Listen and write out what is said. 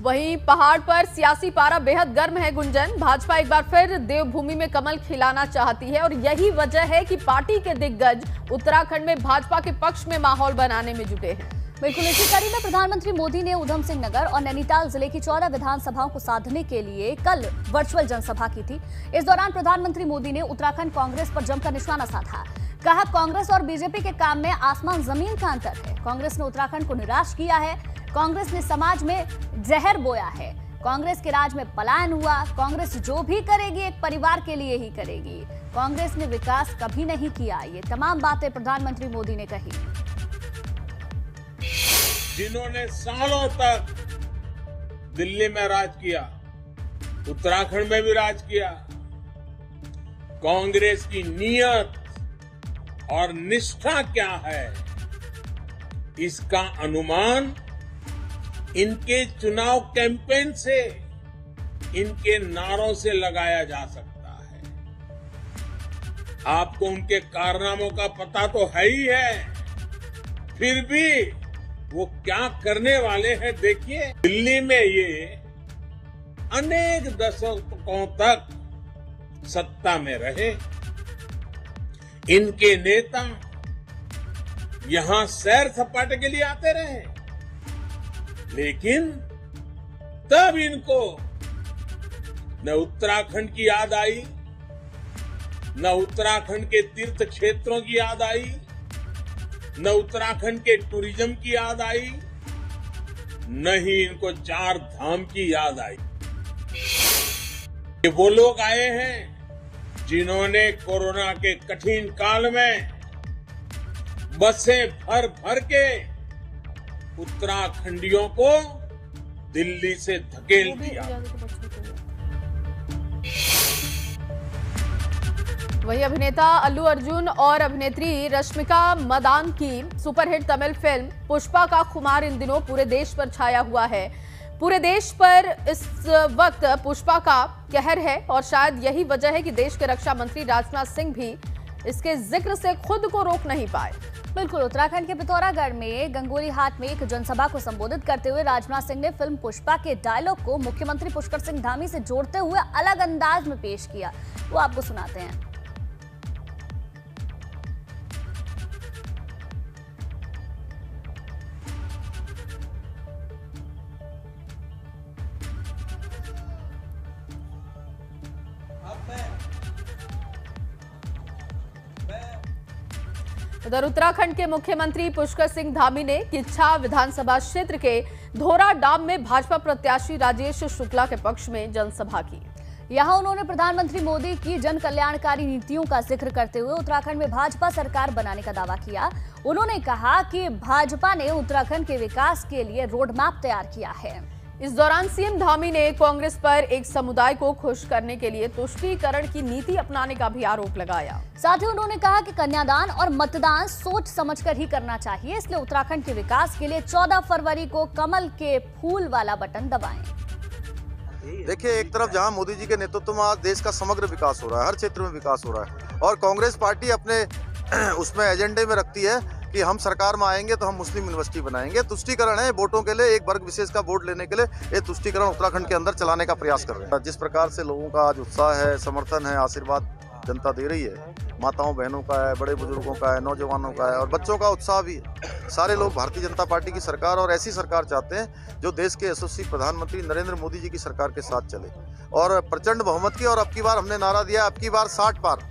वहीं पहाड़ पर सियासी पारा बेहद गर्म है गुंजन। भाजपा एक बार फिर देवभूमि में कमल खिलाना चाहती है और यही वजह है कि पार्टी के दिग्गज उत्तराखंड में भाजपा के पक्ष में माहौल बनाने में जुटे हैं। बिल्कुल इसी कड़ी में प्रधानमंत्री मोदी ने उधम सिंह नगर और नैनीताल जिले की 14 विधानसभाओं को साधने के लिए कल वर्चुअल जनसभा की थी। इस दौरान प्रधानमंत्री मोदी ने उत्तराखंड कांग्रेस पर जमकर निशाना साधा। कहा, कांग्रेस और बीजेपी के काम में आसमान जमीन का अंतर है। कांग्रेस ने उत्तराखंड को निराश किया है। कांग्रेस ने समाज में जहर बोया है। कांग्रेस के राज में पलायन हुआ। कांग्रेस जो भी करेगी एक परिवार के लिए ही करेगी। कांग्रेस ने विकास कभी नहीं किया। ये तमाम बातें प्रधानमंत्री मोदी ने कही। जिन्होंने सालों तक दिल्ली में राज किया, उत्तराखंड में भी राज किया, कांग्रेस की नीयत और निष्ठा क्या है, इसका अनुमान इनके चुनाव कैंपेन से, इनके नारों से लगाया जा सकता है। आपको उनके कारनामों का पता तो है ही है, फिर भी वो क्या करने वाले हैं देखिए। दिल्ली में ये अनेक दशकों तक सत्ता में रहे। इनके नेता यहां सैर सपाटे के लिए आते रहे, लेकिन तब इनको न उत्तराखंड की याद आई, न उत्तराखंड के तीर्थ क्षेत्रों की याद आई, न उत्तराखंड के टूरिज्म की याद आई, न ही इनको 4 धाम की याद आई। ये वो लोग आए हैं जिन्होंने कोरोना के कठिन काल में बसें भर भर के उत्तराखंडियों को दिल्ली से धकेल दिया। वहीं अभिनेता अल्लू अर्जुन और अभिनेत्री रश्मिका मदान की सुपरहिट तमिल फिल्म पुष्पा का खुमार इन दिनों पूरे देश पर छाया हुआ है। पूरे देश पर इस वक्त पुष्पा का कहर है और शायद यही वजह है कि देश के रक्षा मंत्री राजनाथ सिंह भी इसके जिक्र से खुद को रोक नहीं पाए। बिल्कुल उत्तराखंड के पिथौरागढ़ में गंगोली हाट में एक जनसभा को संबोधित करते हुए राजनाथ सिंह ने फिल्म पुष्पा के डायलॉग को मुख्यमंत्री पुष्कर सिंह धामी से जोड़ते हुए अलग अंदाज में पेश किया। वो आपको सुनाते हैं। उधर उत्तराखंड के मुख्यमंत्री पुष्कर सिंह धामी ने किच्छा विधानसभा क्षेत्र के धोरा डाम में भाजपा प्रत्याशी राजेश शुक्ला के पक्ष में जनसभा की। यहां उन्होंने प्रधानमंत्री मोदी की जन कल्याणकारी नीतियों का जिक्र करते हुए उत्तराखंड में भाजपा सरकार बनाने का दावा किया। उन्होंने कहा कि भाजपा ने उत्तराखंड के विकास के लिए रोड मैप तैयार किया है। इस दौरान सीएम धामी ने कांग्रेस पर एक समुदाय को खुश करने के लिए तुष्टीकरण की नीति अपनाने का भी आरोप लगाया। साथ ही उन्होंने कहा कि कन्यादान और मतदान सोच समझकर ही करना चाहिए, इसलिए उत्तराखंड के विकास के लिए 14 फरवरी को कमल के फूल वाला बटन दबाएं। देखिए, एक तरफ जहां मोदी जी के नेतृत्व में आज देश का समग्र विकास हो रहा है, हर क्षेत्र में विकास हो रहा है, और कांग्रेस पार्टी अपने उसमें एजेंडे में रखती है कि हम सरकार में आएंगे तो हम मुस्लिम यूनिवर्सिटी बनाएंगे। तुष्टीकरण है वोटों के लिए, एक वर्ग विशेष का वोट लेने के लिए ये तुष्टीकरण उत्तराखंड के अंदर चलाने का प्रयास कर रहे हैं। जिस प्रकार से लोगों का आज उत्साह है, समर्थन है, आशीर्वाद जनता दे रही है, माताओं बहनों का है, बड़े बुजुर्गों का है, नौजवानों का है और बच्चों का उत्साह भी है। सारे लोग भारतीय जनता पार्टी की सरकार और ऐसी सरकार चाहते हैं जो देश के यशस्वी प्रधानमंत्री नरेंद्र मोदी जी की सरकार के साथ चले और प्रचंड बहुमत की। और अब की बार हमने नारा दिया, अब की बार 60 पार